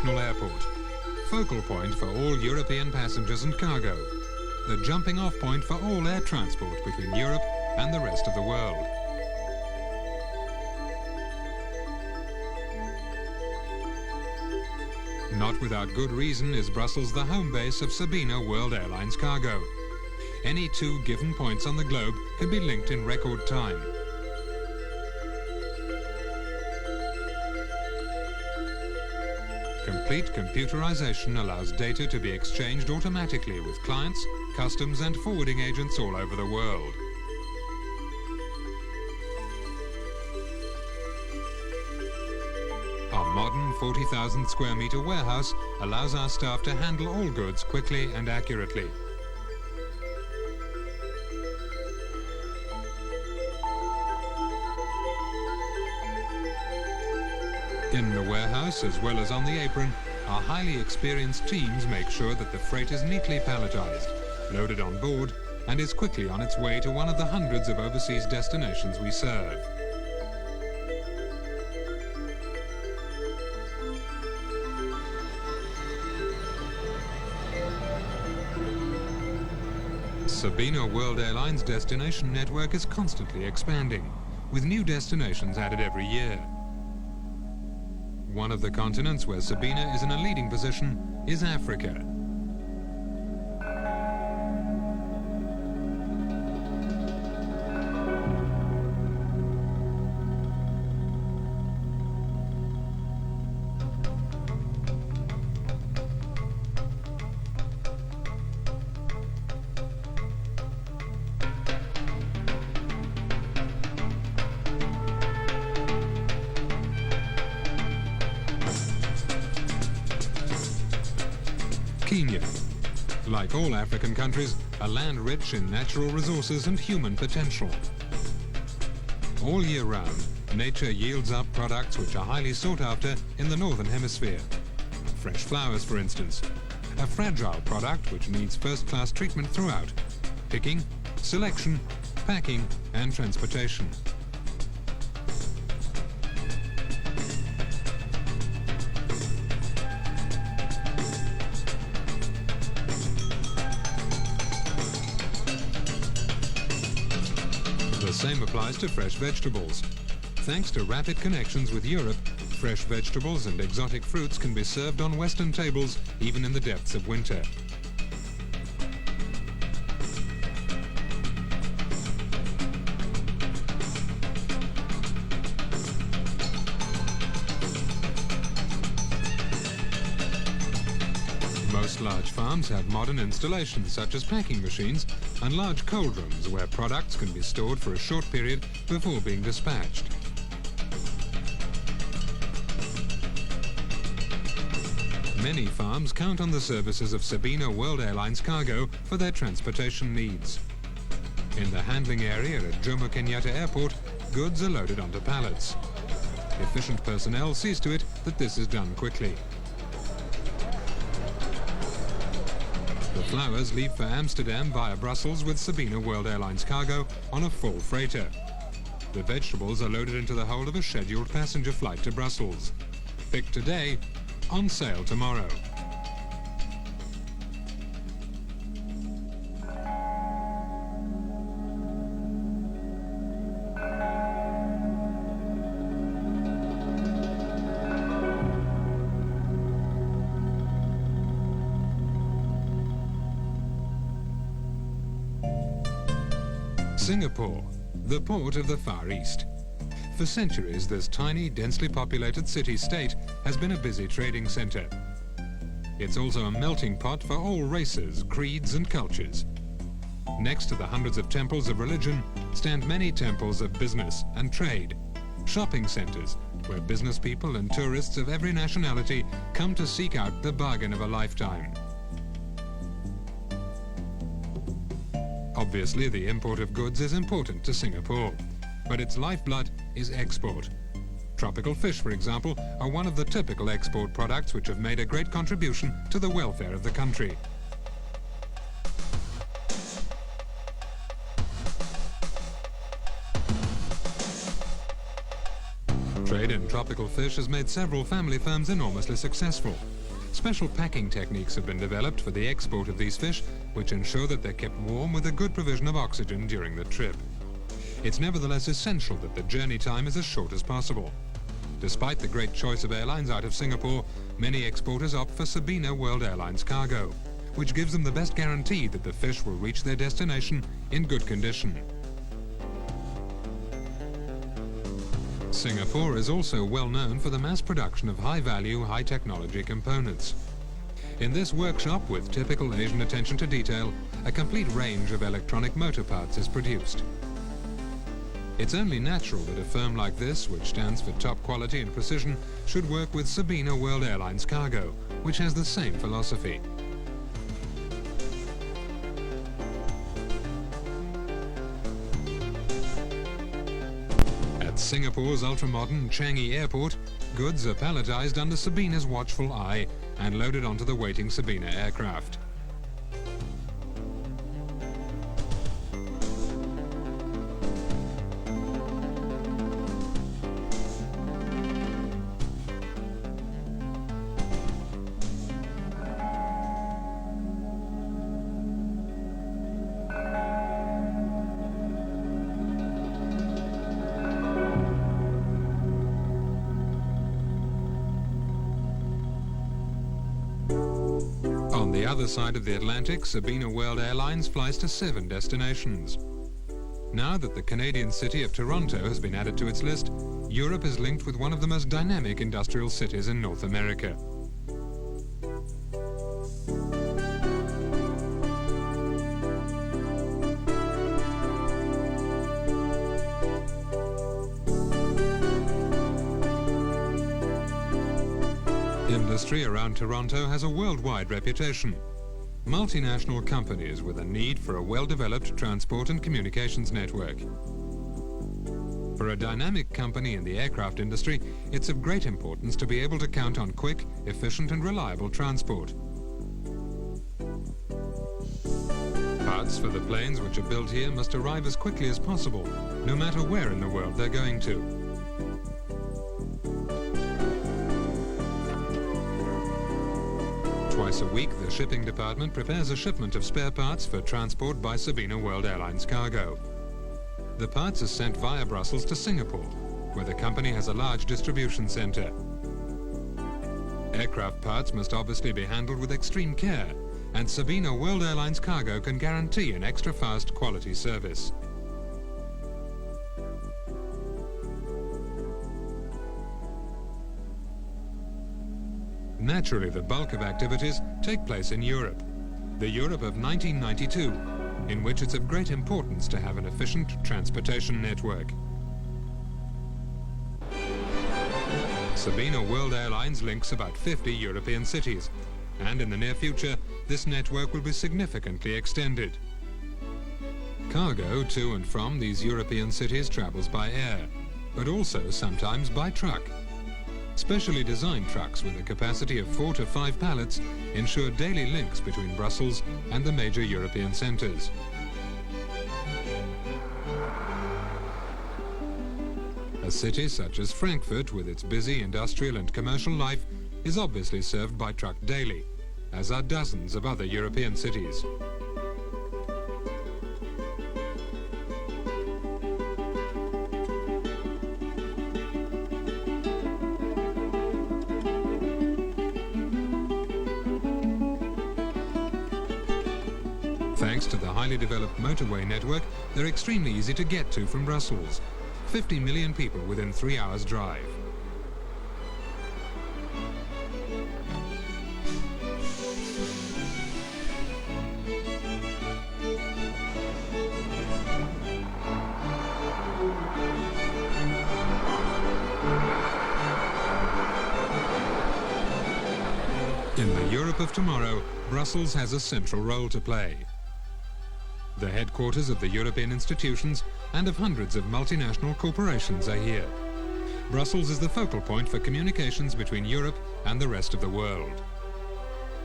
international airport. Focal point for all European passengers and cargo. The jumping off point for all air transport between Europe and the rest of the world. Not without good reason is Brussels the home base of Sabena World Airlines cargo. Any two given points on the globe can be linked in record time. Complete computerization allows data to be exchanged automatically with clients, customs and forwarding agents all over the world. Our modern 40,000 square meter warehouse allows our staff to handle all goods quickly and accurately. In the warehouse, as well as on the apron, our highly experienced teams make sure that the freight is neatly palletized, loaded on board, and is quickly on its way to one of the hundreds of overseas destinations we serve. Sabena World Airlines destination network is constantly expanding, with new destinations added every year. One of the continents where Sabena is in a leading position is Africa. Kenya. Like all African countries, a land rich in natural resources and human potential. All year round, nature yields up products which are highly sought after in the Northern Hemisphere. Fresh flowers, for instance. A fragile product which needs first-class treatment throughout. Picking, selection, packing and transportation. The same applies to fresh vegetables. Thanks to rapid connections with Europe, fresh vegetables and exotic fruits can be served on Western tables even in the depths of winter. Most large farms have modern installations such as packing machines and large cold rooms where products can be stored for a short period before being dispatched. Many farms count on the services of Sabena World Airlines cargo for their transportation needs. In the handling area at Jomo Kenyatta Airport, goods are loaded onto pallets. Efficient personnel sees to it that this is done quickly. The flowers leave for Amsterdam via Brussels with Sabena World Airlines cargo on a full freighter. The vegetables are loaded into the hold of a scheduled passenger flight to Brussels. Picked today, on sale tomorrow. Singapore, the port of the Far East. For centuries, this tiny, densely populated city-state has been a busy trading centre. It's also a melting pot for all races, creeds and cultures. Next to the hundreds of temples of religion stand many temples of business and trade, shopping centres where business people and tourists of every nationality come to seek out the bargain of a lifetime. Obviously, the import of goods is important to Singapore, but its lifeblood is export. Tropical fish, for example, are one of the typical export products which have made a great contribution to the welfare of the country. Trade in tropical fish has made several family firms enormously successful. Special packing techniques have been developed for the export of these fish, which ensure that they're kept warm with a good provision of oxygen during the trip. It's nevertheless essential that the journey time is as short as possible. Despite the great choice of airlines out of Singapore, many exporters opt for Sabena World Airlines cargo, which gives them the best guarantee that the fish will reach their destination in good condition. Singapore is also well known for the mass production of high-value, high-technology components. In this workshop, with typical Asian attention to detail, a complete range of electronic motor parts is produced. It's only natural that a firm like this, which stands for top quality and precision, should work with Sabena World Airlines Cargo, which has the same philosophy. At Singapore's ultra-modern Changi Airport, goods are palletized under Sabena's watchful eye and loaded onto the waiting Sabena aircraft. On the other side of the Atlantic, Sabena World Airlines flies to 7 destinations. Now that the Canadian city of Toronto has been added to its list, Europe is linked with one of the most dynamic industrial cities in North America. Industry around Toronto has a worldwide reputation. Multinational companies with a need for a well-developed transport and communications network. For a dynamic company in the aircraft industry, it's of great importance to be able to count on quick, efficient and reliable transport. Parts for the planes which are built here must arrive as quickly as possible, no matter where in the world they're going to. Twice a week, the shipping department prepares a shipment of spare parts for transport by Sabena World Airlines Cargo. The parts are sent via Brussels to Singapore, where the company has a large distribution center. Aircraft parts must obviously be handled with extreme care, and Sabena World Airlines Cargo can guarantee an extra fast quality service. Naturally, the bulk of activities take place in Europe, the Europe of 1992, in which it's of great importance to have an efficient transportation network. Sabena World Airlines links about 50 European cities, and in the near future, this network will be significantly extended. Cargo to and from these European cities travels by air, but also sometimes by truck. Specially designed trucks with a capacity of 4 to 5 pallets ensure daily links between Brussels and the major European centres. A city such as Frankfurt, with its busy industrial and commercial life, is obviously served by truck daily, as are dozens of other European cities. Thanks to the highly developed motorway network, they're extremely easy to get to from Brussels. 50 million people within 3 hours' drive. In the Europe of tomorrow, Brussels has a central role to play. The headquarters of the European institutions and of hundreds of multinational corporations are here. Brussels is the focal point for communications between Europe and the rest of the world.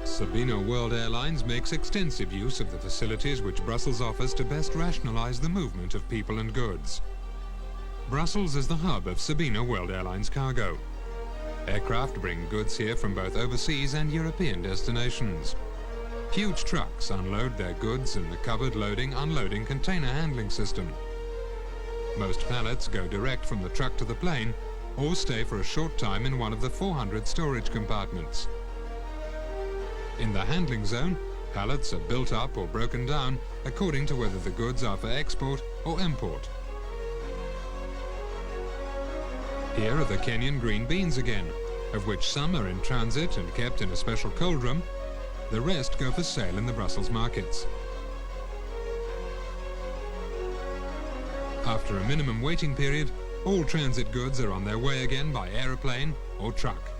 Sabena World Airlines makes extensive use of the facilities which Brussels offers to best rationalize the movement of people and goods. Brussels is the hub of Sabena World Airlines cargo. Aircraft bring goods here from both overseas and European destinations. Huge trucks unload their goods in the covered loading-unloading container handling system. Most pallets go direct from the truck to the plane or stay for a short time in one of the 400 storage compartments. In the handling zone, pallets are built up or broken down according to whether the goods are for export or import. Here are the Kenyan green beans again, of which some are in transit and kept in a special cold room. The rest go for sale in the Brussels markets. After a minimum waiting period, all transit goods are on their way again by aeroplane or truck.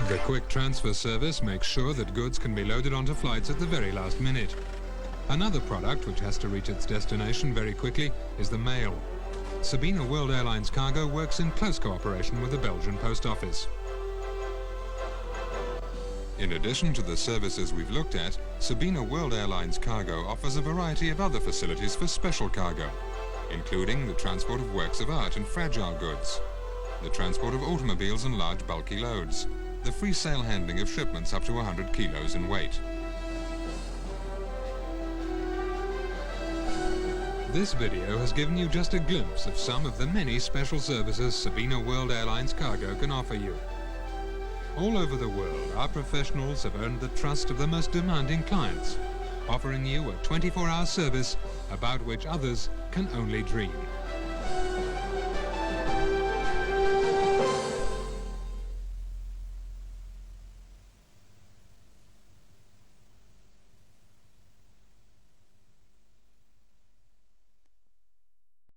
The quick transfer service makes sure that goods can be loaded onto flights at the very last minute. Another product which has to reach its destination very quickly is the mail. Sabena World Airlines cargo works in close cooperation with the Belgian Post Office. In addition to the services we've looked at, Sabena World Airlines cargo offers a variety of other facilities for special cargo, including the transport of works of art and fragile goods, the transport of automobiles and large bulky loads, the free sale handling of shipments up to 100 kilos in weight. This video has given you just a glimpse of some of the many special services Sabena World Airlines cargo can offer you. All over the world, our professionals have earned the trust of the most demanding clients, offering you a 24-hour service about which others can only dream.